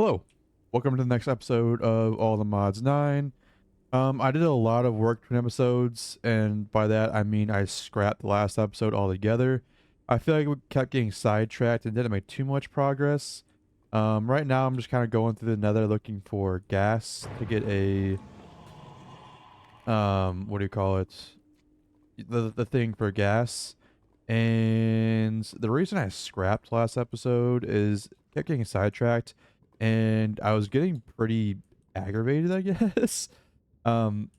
Hello, welcome to the next episode of All the Mods 9. I did a lot of work between episodes, and by that I mean I scrapped the last episode altogether. I feel like we kept getting sidetracked and didn't make too much progress. Right now I'm just kind of going through the nether looking for gas to get a, what do you call it? The thing for gas. And the reason I scrapped last episode is kept getting sidetracked and I was getting pretty aggravated, I guess. Um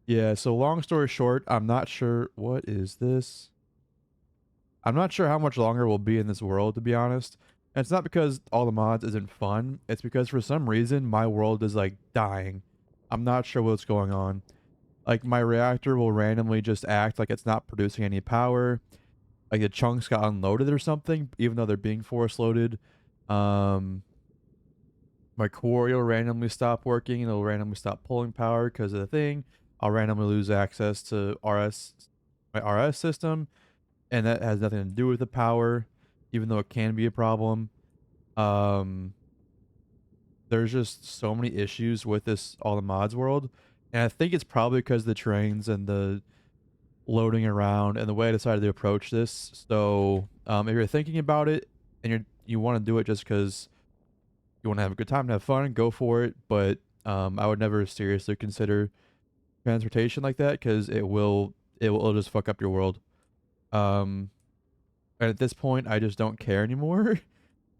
yeah, so long story short, I'm not sure what is this? I'm not sure how much longer we'll be in this world, to be honest. And it's not because all the mods isn't fun, it's because for some reason my world is like dying. I'm not sure what's going on. Like my reactor will randomly just act like it's not producing any power, like the chunks got unloaded or something, even though they're being force loaded. Um, my quarry will randomly stop working and it'll randomly stop pulling power because of the thing. I'll randomly lose access to my RS system, and that has nothing to do with the power, even though it can be a problem. Um, there's just so many issues with this all the mods world, and I think it's probably because the trains and the loading around and the way I decided to approach this. So if you're thinking about it and you want to do it just because you want to have a good time and have fun, go for it. But I would never seriously consider transportation like that because it'll just fuck up your world. Um, and at this point, I just don't care anymore.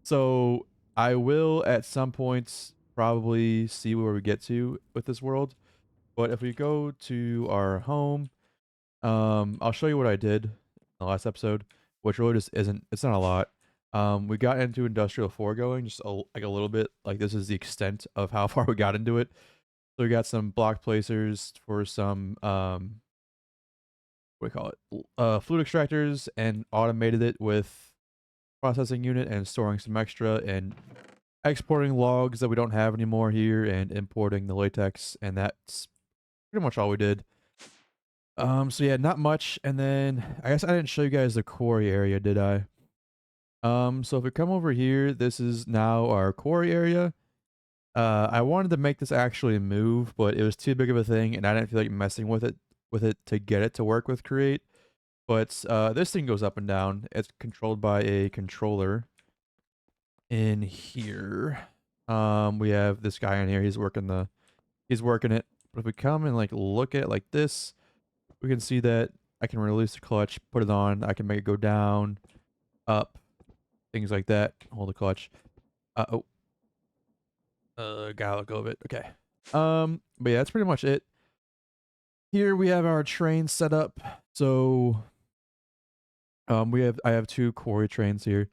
So I will at some points probably see where we get to with this world. But if we go to our home, I'll show you what I did in the last episode, which really just isn't, it's not a lot. We got into industrial foregoing just like a little bit. Like this is the extent of how far we got into it. So we got some block placers for some, what do you call it? Fluid extractors, and automated it with processing unit and storing some extra and exporting logs that we don't have anymore here and importing the latex. And that's pretty much all we did. So yeah, not much. And then I guess I didn't show you guys the quarry area, did I? So if we come over here, this is now our quarry area. I wanted to make this actually move, but it was too big of a thing, and I didn't feel like messing with it to get it to work with create. But this thing goes up and down. It's controlled by a controller in here. We have this guy in here. He's working it. But if we come and like look at it like this, we can see that I can release the clutch, put it on. I can make it go down, up, things like that. Hold the clutch. Oh, gotta let go of it. Okay. But yeah, that's pretty much it. Here we have our train set up. So, I have two quarry trains here,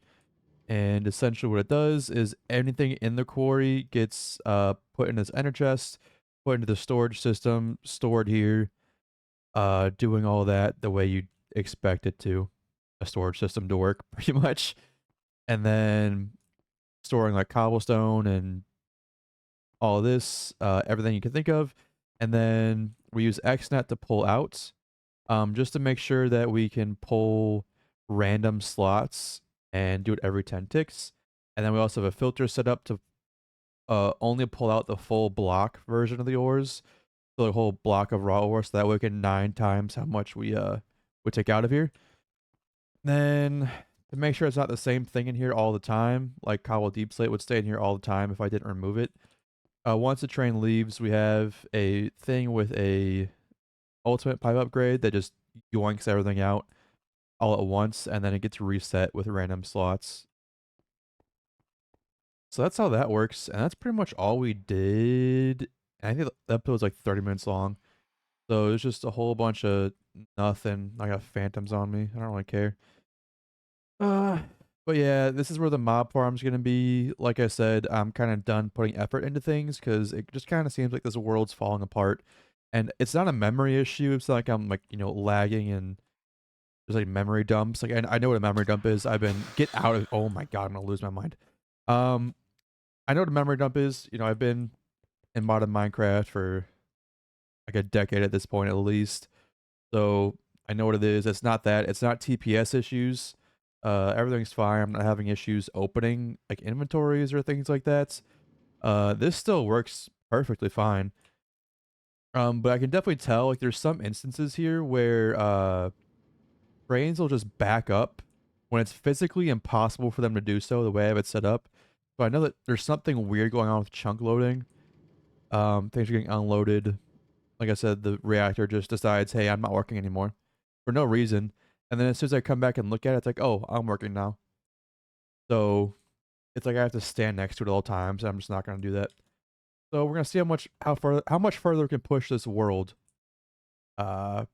and essentially what it does is anything in the quarry gets put in this ender chest, put into the storage system, stored here, doing all that the way you expect it to, a storage system to work pretty much, and then storing like cobblestone and all this, everything you can think of. And then we use XNet to pull out, just to make sure that we can pull random slots and do it every 10 ticks. And then we also have a filter set up to only pull out the full block version of the ores, so the whole block of raw ore, so that way we can 9 times how much we take out of here. Then to make sure it's not the same thing in here all the time, like cobble deep slate would stay in here all the time if I didn't remove it. Once the train leaves, we have a thing with a ultimate pipe upgrade that just yoinks everything out all at once, and then it gets reset with random slots. So that's how that works, and that's pretty much all we did. And I think the episode was like 30 minutes long, so it was just a whole bunch of nothing. I got phantoms on me. I don't really care. Uh, but yeah, this is where the mob farm's gonna be. Like I said, I'm kind of done putting effort into things because it just kind of seems like this world's falling apart. And it's not a memory issue. It's not like I'm like, lagging and there's like memory dumps. Like I know what a memory dump is. I've been get out of, oh my god, I'm gonna lose my mind. Um, I know what a memory dump is. I've been in modern Minecraft for like a decade at this point at least. So I know what it is. It's not that. It's not TPS issues. Everything's fine. I'm not having issues opening like inventories or things like that. This still works perfectly fine. But I can definitely tell like there's some instances here where trains will just back up when it's physically impossible for them to do so the way I have it set up. So I know that there's something weird going on with chunk loading. Things are getting unloaded. Like I said, the reactor just decides, hey, I'm not working anymore for no reason. And then as soon as I come back and look at it, it's like, oh, I'm working now. So it's like I have to stand next to it at all times. I'm just not going to do that. So we're gonna see how much further we can push this world. Uh,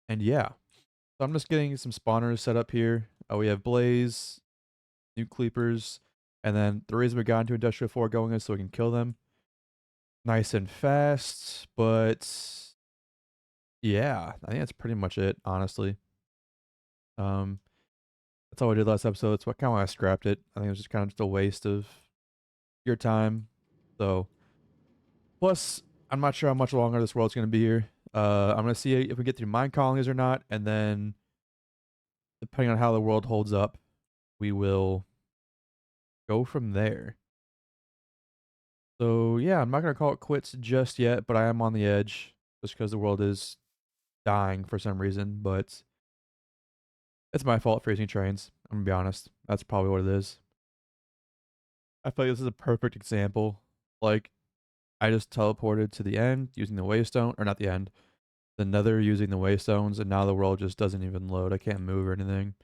and yeah. So I'm just getting some spawners set up here. We have Blaze, nuke Cleapers, and then the reason we got into Industrial 4 going is so we can kill them nice and fast. But yeah, I think that's pretty much it, honestly. Um, that's all I did last episode. That's what kind of why I scrapped it. I think it was just kind of just a waste of your time. So plus, I'm not sure how much longer this world's gonna be here. I'm gonna see if we get through mine colonies or not, and then depending on how the world holds up, we will go from there. So yeah, I'm not gonna call it quits just yet, but I am on the edge just because the world is dying for some reason. But it's my fault for using trains. I'm gonna be honest. That's probably what it is. I feel like this is a perfect example. Like I just teleported to the end using the waystone, or not the end, the nether using the waystones, and now the world just doesn't even load. I can't move or anything.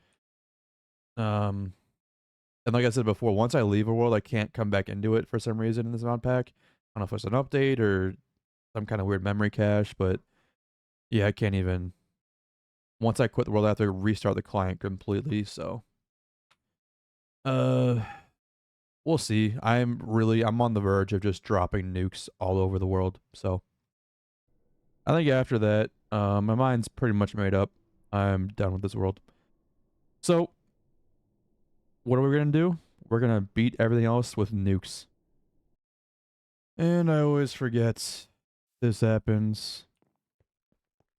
Um, and like I said before, once I leave a world, I can't come back into it for some reason in this mod pack. I don't know if it's an update or some kind of weird memory cache, but yeah, I can't even. Once I quit the world, I have to restart the client completely. So, uh, we'll see. I'm on the verge of just dropping nukes all over the world. So, I think after that, my mind's pretty much made up. I'm done with this world. So, what are we gonna do? We're gonna beat everything else with nukes. And I always forget this happens.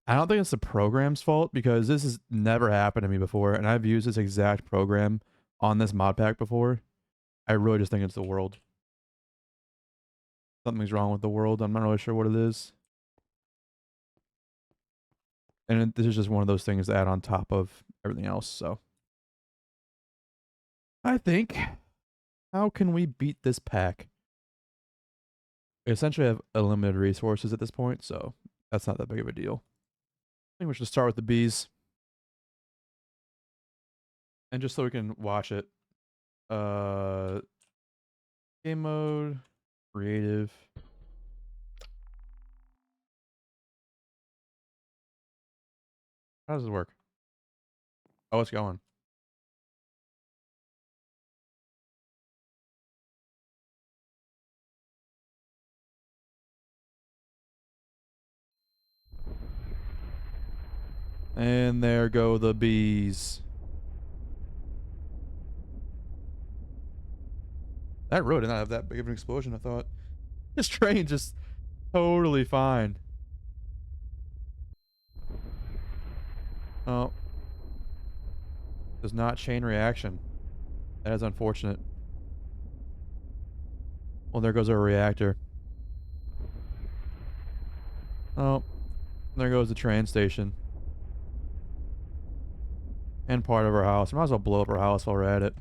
I don't think it's the program's fault because this has never happened to me before, and I've used this exact program on this mod pack before. I really just think it's the world. Something's wrong with the world. I'm not really sure what it is. And this is just one of those things to add on top of everything else. So I think, how can we beat this pack? We essentially have unlimited resources at this point, so that's not that big of a deal. I think we should start with the bees. And just so we can watch it. Uh, Game mode, creative. How does it work? Oh, it's going. And there go the bees. That really did not have that big of an explosion, I thought. This train just totally fine. Oh. Does not chain reaction. That is unfortunate. Well, there goes our reactor. Oh. There goes the train station. And part of our house. We might as well blow up our house while we're at it.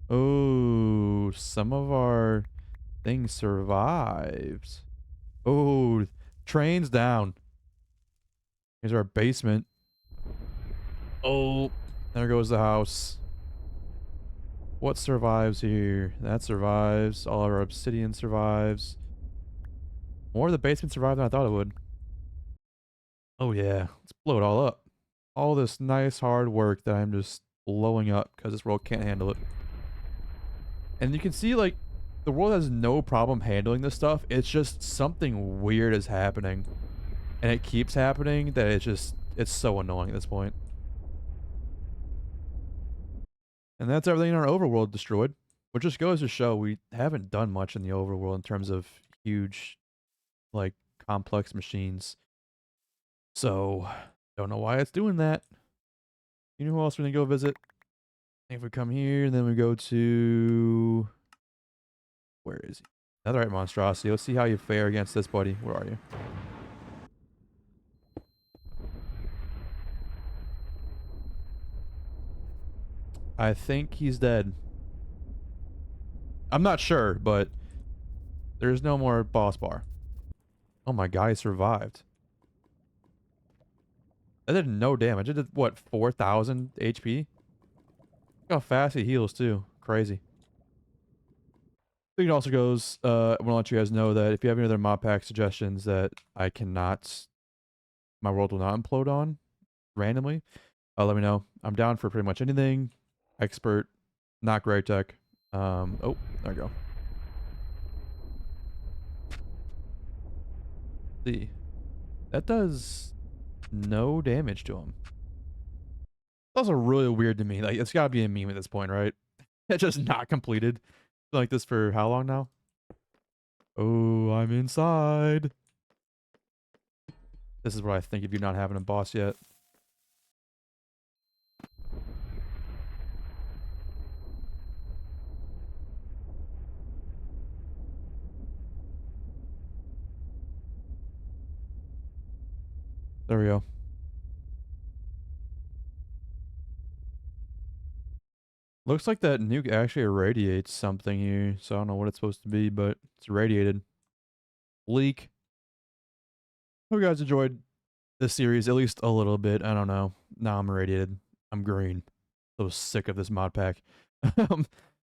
Oh, some of our things survived. Oh, train's down. Here's our basement. Oh, there goes the house. What survives here? That survives. All of our obsidian survives. More of the basement survived than I thought it would. Oh yeah, let's blow it all up. All this nice hard work that I'm just blowing up because this world can't handle it. And you can see like the world has no problem handling this stuff. It's just something weird is happening. And it keeps happening that it's so annoying at this point. And that's everything in our overworld destroyed. Which just goes to show we haven't done much in the overworld in terms of huge, like, complex machines. So, don't know why it's doing that. You know who else we're gonna go visit? If we come here, then we go to Where is he? Netherite monstrosity. Let's see how you fare against this, buddy. Where are you? I think he's dead. I'm not sure, but there's no more boss bar. Oh my god, he survived. That did no damage. It did, what, 4,000 HP? Look how fast he heals, too. Crazy. It also goes, I want to let you guys know that if you have any other mod pack suggestions that I cannot, my world will not implode on randomly, let me know. I'm down for pretty much anything. Expert, not great tech. Oh, there we go. See, that does no damage to him. That's also really weird to me. Like, it's gotta be a meme at this point, right? It's just not completed. Been like this for how long now? Oh, I'm inside. This is what I think of you not having a boss yet. There we go. Looks like that nuke actually irradiates something here, so I don't know what it's supposed to be, but it's irradiated. Leak. Hope you guys enjoyed this series, at least a little bit. I don't know. Now I'm irradiated. I'm green. So sick of this mod pack.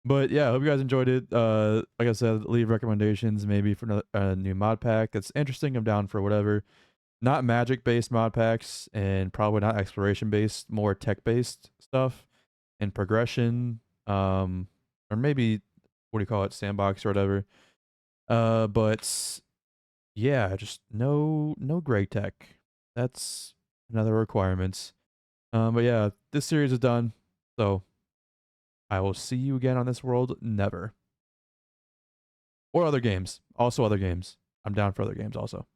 But yeah, hope you guys enjoyed it. Like I said, leave recommendations maybe for another new mod pack that's interesting. I'm down for whatever. Not magic based mod packs, and probably not exploration based, more tech based stuff and progression. Or maybe what do you call it, sandbox or whatever. But yeah, just no gray tech. That's another requirement. But yeah, this series is done. So I will see you again on this world never. Or other games. Also other games. I'm down for other games also.